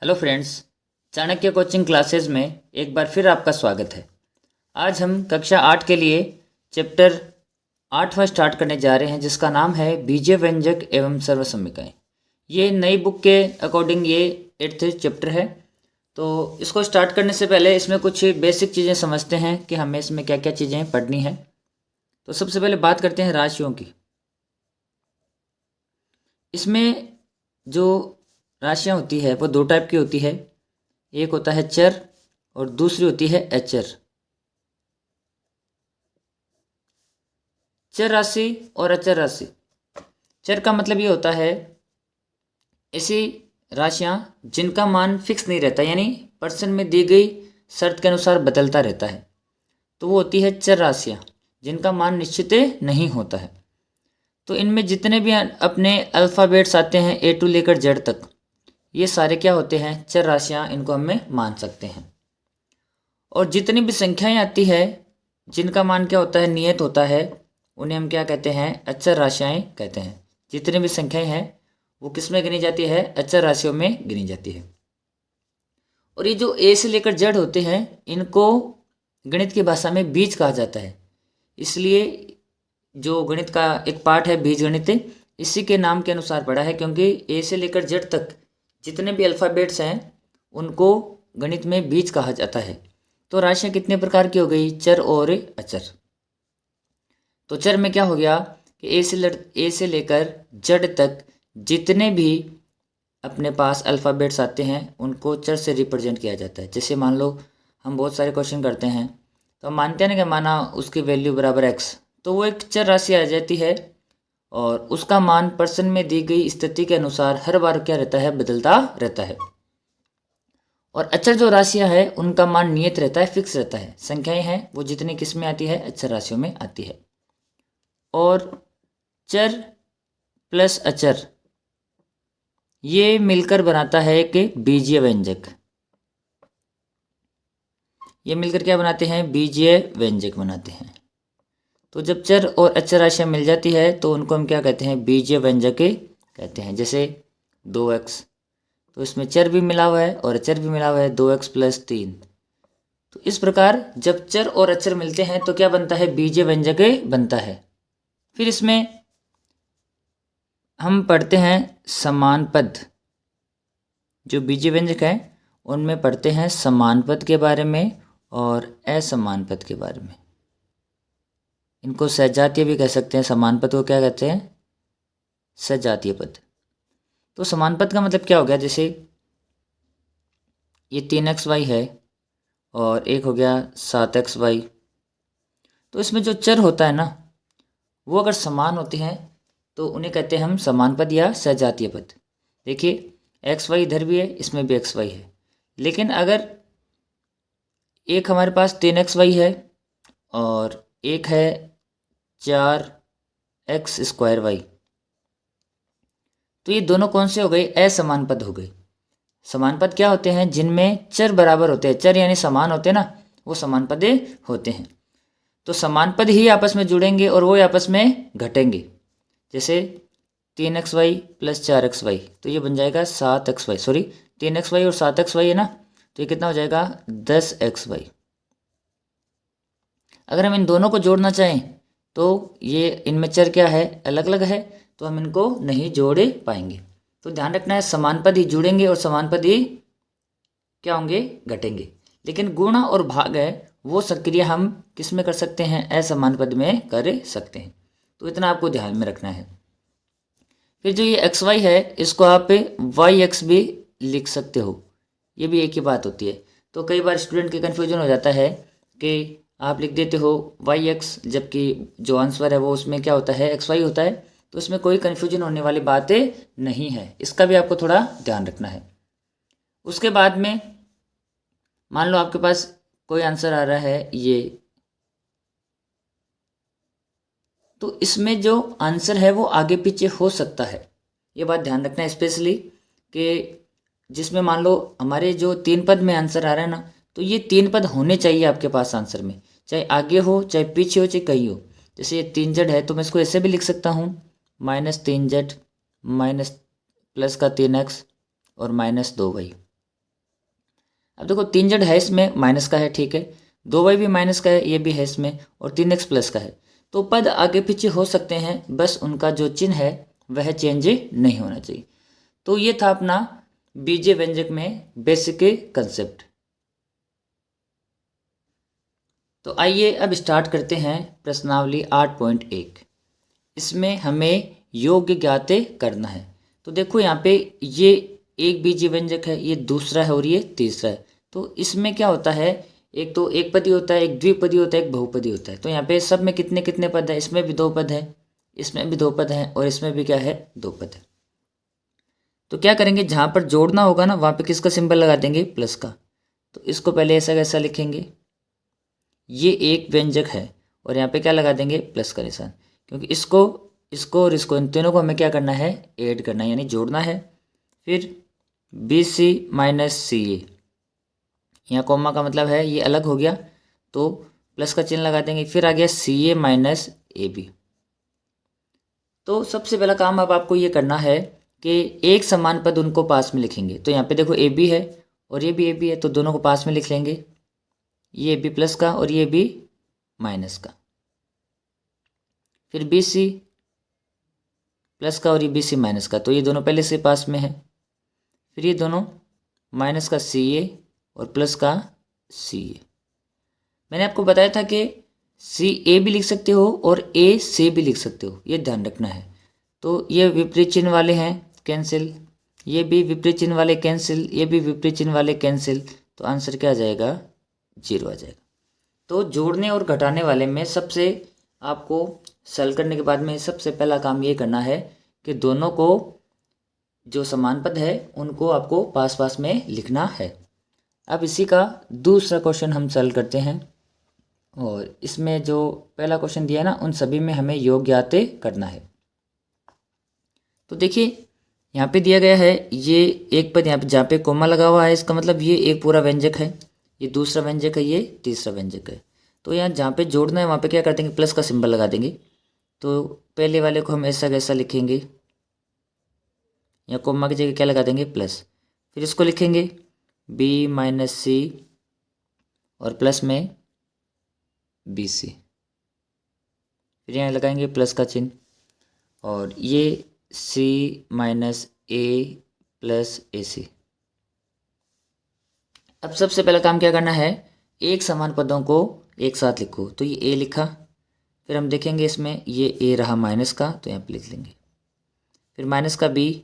Hello friends, Chanakya coaching classes में एक बार फिर आपका स्वागत है। आज हम कक्षा 8 के लिए चैप्टर 8वां स्टार्ट करने जा रहे हैं, जिसका नाम है बीजीय व्यंजक एवं सर्वसम्यकाएं। ये नई बुक के अकॉर्डिंग ये 8th चैप्टर है। तो इसको स्टार्ट करने से पहले इसमें कुछ बेसिक चीज़ें समझते हैं कि हमें इसमें क्या क्या चीज़ें पढ़नी है। तो सबसे पहले बात करते हैं राशियों की। इसमें जो राशियाँ होती है वो दो टाइप की होती है। एक होता है चर और दूसरी होती है अचर। चर राशि और अचर राशि। चर का मतलब ये होता है ऐसी राशियाँ जिनका मान फिक्स नहीं रहता, यानी पर्सन में दी गई शर्त के अनुसार बदलता रहता है, तो वो होती है चर राशियाँ जिनका मान निश्चित नहीं होता है। तो इनमें जितने भी अपने अल्फ़ाबेट्स आते हैं ए टू लेकर जेड तक, ये सारे क्या होते हैं? चर राशियाँ। इनको हमें मान सकते हैं। और जितनी भी संख्याएं आती है जिनका मान क्या होता है? नियत होता है, उन्हें हम क्या कहते हैं? अचर राशियाँ कहते हैं। जितनी भी संख्याएं हैं वो किस में गिनी जाती है? अचर राशियों में गिनी जाती है। और ये जो ए से लेकर जेड होते हैं, इनको गणित की भाषा में बीज कहा जाता है। इसलिए जो गणित का एक पार्ट है बीज गणित, इसी के नाम के अनुसार पड़ा है, क्योंकि ए से लेकर जेड तक जितने भी अल्फ़ाबेट्स हैं उनको गणित में बीज कहा जाता है। तो राशियाँ कितने प्रकार की हो गई? चर और अचर। तो चर में क्या हो गया कि ए से लेकर जेड तक जितने भी अपने पास अल्फ़ाबेट्स आते हैं उनको चर से रिप्रेजेंट किया जाता है। जैसे मान लो हम बहुत सारे क्वेश्चन करते हैं तो हम मानते हैं ना कि माना उसकी वैल्यू बराबर x, तो वो एक चर राशि आ जाती है और उसका मान पर्सन में दी गई स्थिति के अनुसार हर बार क्या रहता है? बदलता रहता है। और अचर जो राशियां है उनका मान नियत रहता है, फिक्स रहता है। संख्याएं हैं वो जितनी किस में आती है? अचर राशियों में आती है। और चर प्लस अचर ये मिलकर बनाता है एक बीजीय व्यंजक। ये मिलकर क्या बनाते हैं? बीजीय व्यंजक बनाते हैं। तो जब चर और अचर राशियाँ मिल जाती है तो उनको हम क्या कहते हैं? बीजीय व्यंजक कहते हैं। जैसे 2x, तो इसमें चर भी मिला हुआ है और अचर भी मिला हुआ है, 2x + 3। तो इस प्रकार जब चर और अचर मिलते हैं तो क्या बनता है? बीजीय व्यंजक बनता है। फिर इसमें हम पढ़ते हैं समान पद। जो बीजीय व्यंजक है उनमें पढ़ते हैं समान पद के बारे में और असमान पद के बारे में। इनको सजातीय भी कह सकते हैं। समान पद को क्या कहते हैं? सजातीय पद। तो समान पद का मतलब क्या हो गया? जैसे ये 3xy है और एक हो गया 7xy। तो इसमें जो चर होता है ना, वो अगर समान होते हैं तो उन्हें कहते हैं हम समान पद या सजातीय पद। देखिए xy इधर भी है, इसमें भी xy है, लेकिन अगर एक हमारे पास 3xy है और एक है 4x²y, तो ये दोनों कौन से हो गए? असमान पद हो गए। समान पद क्या होते हैं? जिनमें चर बराबर होते हैं। चर यानी समान होते हैं ना, वो समान पद होते हैं। तो समान पद ही आपस में जुड़ेंगे और वो आपस में घटेंगे। जैसे 3xy + 4xy, तो ये बन जाएगा 7xy। सॉरी, 3xy और 7xy है ना, तो ये कितना हो जाएगा? 10xy। अगर हम इन दोनों को जोड़ना चाहें तो ये इनमें चर क्या है? अलग अलग है, तो हम इनको नहीं जोड़ पाएंगे। तो ध्यान रखना है समान पद ही जुड़ेंगे और समान पद ही क्या होंगे? घटेंगे। लेकिन गुणा और भाग है वो सक्रिय हम किस में कर सकते हैं? असमान पद में कर सकते हैं। तो इतना आपको ध्यान में रखना है। फिर जो ये xy है इसको आप yx भी लिख सकते हो, ये भी एक ही बात होती है। तो कई बार स्टूडेंट के कन्फ्यूजन हो जाता है कि आप लिख देते हो yx, जबकि जो आंसर है वो उसमें क्या होता है? xy होता है। तो इसमें कोई कन्फ्यूजन होने वाली बात नहीं है, इसका भी आपको थोड़ा ध्यान रखना है। उसके बाद में मान लो आपके पास कोई आंसर आ रहा है ये, तो इसमें जो आंसर है वो आगे पीछे हो सकता है। ये बात ध्यान रखना है स्पेशली कि जिसमें मान लो हमारे जो 3 पद में आंसर आ रहा है ना, तो ये 3 पद होने चाहिए आपके पास आंसर में, चाहे आगे हो चाहे पीछे हो चाहे कहीं हो। जैसे ये 3z है तो मैं इसको ऐसे भी लिख सकता हूँ, -3z + 3x और -2y। अब देखो 3z है इसमें माइनस का है, ठीक है, 2y भी माइनस का है, ये भी है इसमें, और 3x प्लस का है। तो पद आगे पीछे हो सकते हैं, बस उनका जो चिन्ह है वह चेंज नहीं होना चाहिए। तो ये था अपना बीजीय व्यंजक में बेसिक कंसेप्ट। तो आइए अब स्टार्ट करते हैं प्रश्नावली 8.1। इसमें हमें योग्य ज्ञाते करना है। तो देखो यहाँ पे ये एक बीजीय व्यंजक है, ये दूसरा है और ये तीसरा है। तो इसमें क्या होता है, एक तो एक पदी होता है, एक द्विपदी होता है, एक बहुपदी होता है। तो यहाँ पे सब में कितने कितने पद है, इसमें भी 2 पद है, इसमें भी 2 पद हैं, और इसमें भी क्या है, 2 पद है। तो क्या करेंगे, जहाँ पर जोड़ना होगा ना वहाँ पे किसका सिंबल लगा देंगे, प्लस का। तो इसको पहले ऐसा कैसा लिखेंगे, ये एक व्यंजक है और यहाँ पे क्या लगा देंगे, प्लस का निशान, क्योंकि इसको इसको और इसको, इन तीनों को हमें क्या करना है, ऐड करना है, यानी जोड़ना है। फिर BC माइनस CA, यहाँ कॉमा का मतलब है ये अलग हो गया, तो प्लस का चिन्ह लगा देंगे। फिर आ गया CA माइनस AB। तो सबसे पहला काम अब आपको ये करना है कि एक समान पद उनको पास में लिखेंगे। तो यहाँ पे देखो AB है और ये भी AB है, तो दोनों को पास में लिख लेंगे, ये AB प्लस का और ये B माइनस का। फिर BC प्लस का और ये BC माइनस का, तो ये दोनों पहले से पास में है। फिर ये दोनों माइनस का CA और प्लस का CA। मैंने आपको बताया था कि CA भी लिख सकते हो और AC भी लिख सकते हो, ये ध्यान रखना है। तो ये विपरीत चिन्ह वाले हैं, कैंसिल, ये भी विपरीत चिन्ह वाले कैंसिल, ये भी विपरीत चिन्ह वाले कैंसिल। तो आंसर क्या आ जाएगा, 0 आ जाएगा। तो जोड़ने और घटाने वाले में सबसे आपको सॉल्व करने के बाद में सबसे पहला काम ये करना है कि दोनों को जो समान पद है उनको आपको पास पास में लिखना है। अब इसी का दूसरा क्वेश्चन हम सॉल्व करते हैं, और इसमें जो पहला क्वेश्चन दिया है ना, उन सभी में हमें योग ज्ञाते करना है। तो देखिए यहाँ पे दिया गया है ये एक पद, यहाँ पे जहाँ पे कोमा लगा हुआ है इसका मतलब ये एक पूरा व्यंजक है, ये दूसरा व्यंजक है, ये तीसरा व्यंजक है। तो यहाँ जहाँ पे जोड़ना है वहाँ पे क्या कर देंगे, प्लस का सिंबल लगा देंगे। तो पहले वाले को हम ऐसा कैसा लिखेंगे, या कोमा की जगह क्या लगा देंगे, प्लस। फिर इसको लिखेंगे B माइनस C और प्लस में BC। फिर यहाँ लगाएंगे प्लस का चिन्ह, और ये C minus A plus AC। अब सबसे पहला काम क्या करना है, एक समान पदों को एक साथ लिखो। तो ये A लिखा, फिर हम देखेंगे इसमें ये A रहा माइनस का, तो यहाँ पे लिख लेंगे। फिर माइनस का B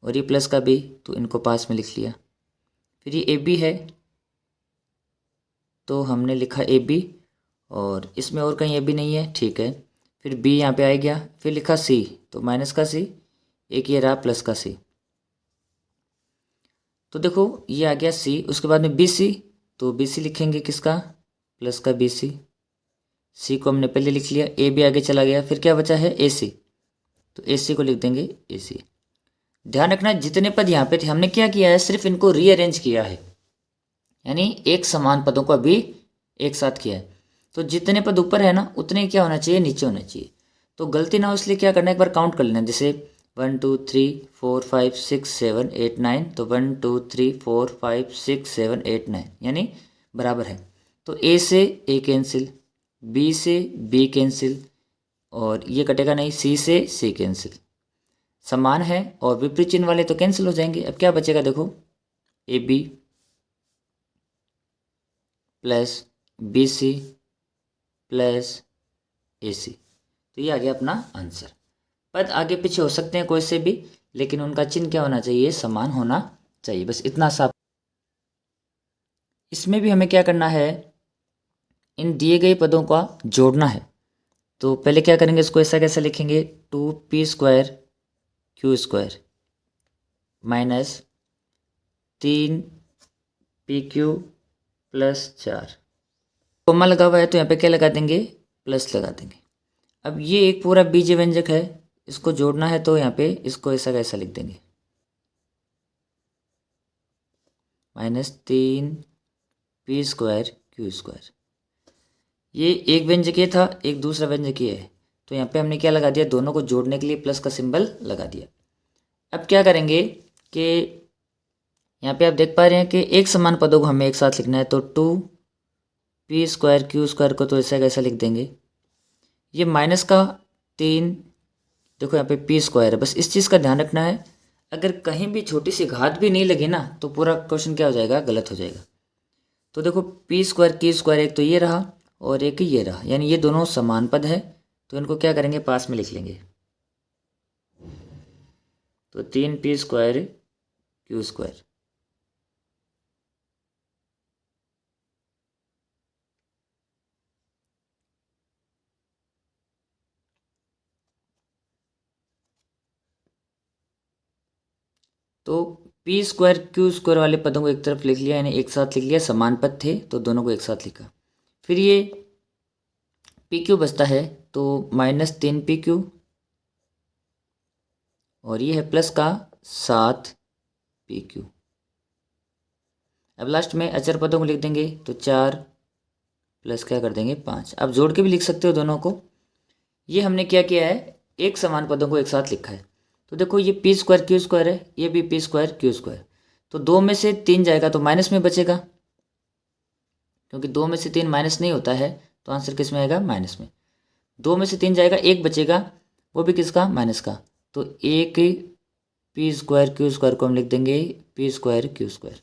और ये प्लस का B, तो इनको पास में लिख लिया। फिर ये AB है, तो हमने लिखा AB, और इसमें और कहीं AB नहीं है, ठीक है। फिर B यहाँ पे आ गया, फिर लिखा C, तो माइनस का C, एक ये रहा प्लस का C। तो देखो ये आ गया C, उसके बाद में BC, तो BC लिखेंगे किसका, प्लस का BC। C को हमने पहले लिख लिया, A भी आगे चला गया। फिर क्या बचा है, AC, तो AC को लिख देंगे AC। ध्यान रखना जितने पद यहाँ पे थे हमने क्या किया है, सिर्फ इनको रीअरेंज किया है, यानी एक समान पदों को अभी एक साथ किया है। तो जितने पद ऊपर है ना उतने क्या होना चाहिए, नीचे होना चाहिए। तो गलती ना हो इसलिए क्या करना है, एक बार काउंट कर लेना, जैसे 1 2 3 4 5 6 7 8 9, तो 1 2 3 4 5 6 7 8 9 यानी बराबर है। तो A से A कैंसिल, B से B कैंसिल, और ये कटेगा नहीं, C से C कैंसिल। समान है और विपरीत चिन्ह वाले तो कैंसिल हो जाएंगे। अब क्या बचेगा देखो, AB plus BC plus AC। तो ये आ गया अपना आंसर। पद आगे पीछे हो सकते हैं कोई से भी, लेकिन उनका चिन्ह क्या होना चाहिए, समान होना चाहिए, बस इतना सा। इसमें भी हमें क्या करना है, इन दिए गए पदों का जोड़ना है। तो पहले क्या करेंगे, इसको ऐसा कैसे लिखेंगे, 2p² q² minus 3pq plus 4। Coma लगा हुआ है तो यहाँ पे क्या लगा देंगे, प्लस लगा देंगे। अब ये एक पूरा बीजीय व्यंजक है, इसको जोड़ना है, तो यहाँ पे इसको ऐसा कैसा लिख देंगे, माइनस 3p² q²। ये एक व्यंजक ये था, एक दूसरा व्यंजक ये है, तो यहाँ पे हमने क्या लगा दिया, दोनों को जोड़ने के लिए प्लस का सिंबल लगा दिया। अब क्या करेंगे कि यहाँ पे आप देख पा रहे हैं कि एक समान पदों को हमें एक साथ लिखना है, तो 2p² q² को तो ऐसा कैसा लिख देंगे। ये माइनस का 3, देखो यहाँ पे p² है, बस इस चीज़ का ध्यान रखना है, अगर कहीं भी छोटी सी घात भी नहीं लगी ना तो पूरा क्वेश्चन क्या हो जाएगा, गलत हो जाएगा। तो देखो p² q² एक तो ये रहा और एक ये रहा, यानी ये दोनों समान पद है, तो इनको क्या करेंगे, पास में लिख लेंगे। तो 3p² q²। तो p² q² वाले पदों को एक तरफ लिख लिया, यानी एक साथ लिख लिया, समान पद थे तो दोनों को एक साथ लिखा। फिर ये pq बचता है, तो -3pq और ये है प्लस का 7pq। अब लास्ट में अचर पदों को लिख देंगे, तो 4 प्लस क्या कर देंगे 5। आप जोड़ के भी लिख सकते हो दोनों को। ये हमने क्या किया है, एक समान पदों को एक साथ लिखा है। तो देखो ये p² q² है, ये भी p² q², तो 2 में से 3 जाएगा तो माइनस में बचेगा, क्योंकि 2 में से 3 माइनस नहीं होता है, तो आंसर किस में आएगा, माइनस में। 2 में से 3 जाएगा, एक बचेगा, वो भी किसका, माइनस का। तो एक p² q² को हम लिख देंगे p² q²।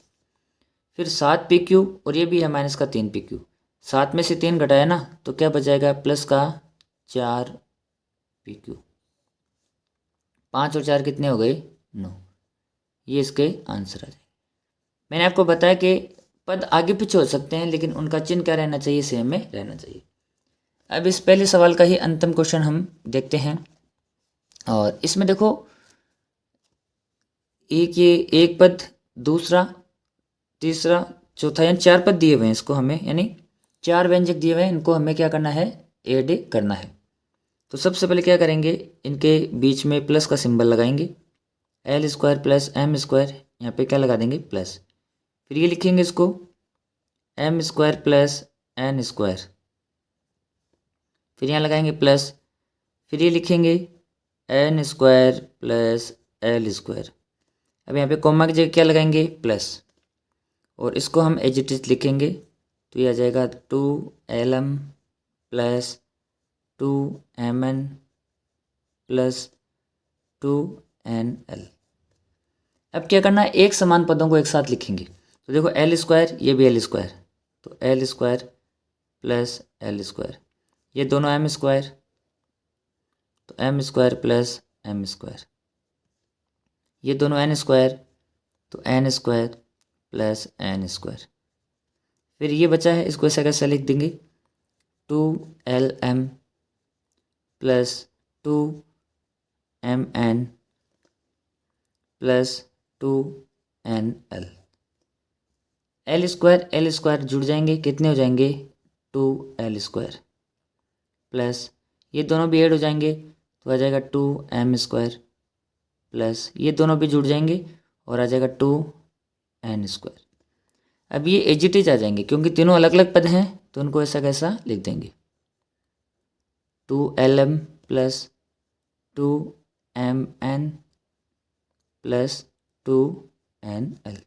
फिर 7pq और ये भी है माइनस का 3pq, 7 में से 3 घटाया ना तो क्या बच जाएगा, प्लस का 4pq। 5 और 4 कितने हो गए, 9। ये इसके आंसर आ जाए। मैंने आपको बताया कि पद आगे पीछे हो सकते हैं, लेकिन उनका चिन्ह क्या रहना चाहिए, सेम में रहना चाहिए। अब इस पहले सवाल का ही अंतिम क्वेश्चन हम देखते हैं, और इसमें देखो एक पद, दूसरा, तीसरा, चौथा, यानी 4 पद दिए हुए हैं इसको हमें, यानी 4 व्यंजक दिए हुए हैं, इनको हमें क्या करना है, ऐड करना है। तो सबसे पहले क्या करेंगे, इनके बीच में प्लस का सिंबल लगाएंगे, l² प्लस m², यहाँ पे क्या लगा देंगे, प्लस। फिर ये लिखेंगे इसको m² प्लस n², फिर यहाँ लगाएंगे प्लस, फिर ये लिखेंगे n² प्लस l²। अब यहाँ पे कॉमा की जगह क्या लगाएंगे, प्लस, और इसको हम एज इट इज लिखेंगे, तो ये आ जाएगा 2lm plus 2mn plus 2nl। अब क्या करना है, एक समान पदों को एक साथ लिखेंगे। तो देखो l², ये भी l², तो l² प्लस l², ये दोनों m², तो m² प्लस m², ये दोनों n², तो n² प्लस n²। फिर ये बचा है, इसको ऐसा कैसे लिख देंगे, 2lm plus 2mn plus 2nl। l² जुड़ जाएंगे, कितने हो जाएंगे, 2l² प्लस ये दोनों भी ऐड हो जाएंगे, तो आ जाएगा 2m² प्लस ये दोनों भी जुड़ जाएंगे और आ जाएगा 2n²। अब ये एज इट इज आ जाएंगे, क्योंकि तीनों अलग अलग पद हैं, तो उनको ऐसा कैसा लिख देंगे, 2lm plus 2mn plus 2nl।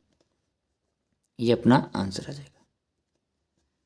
ये अपना आंसर आ जाएगा।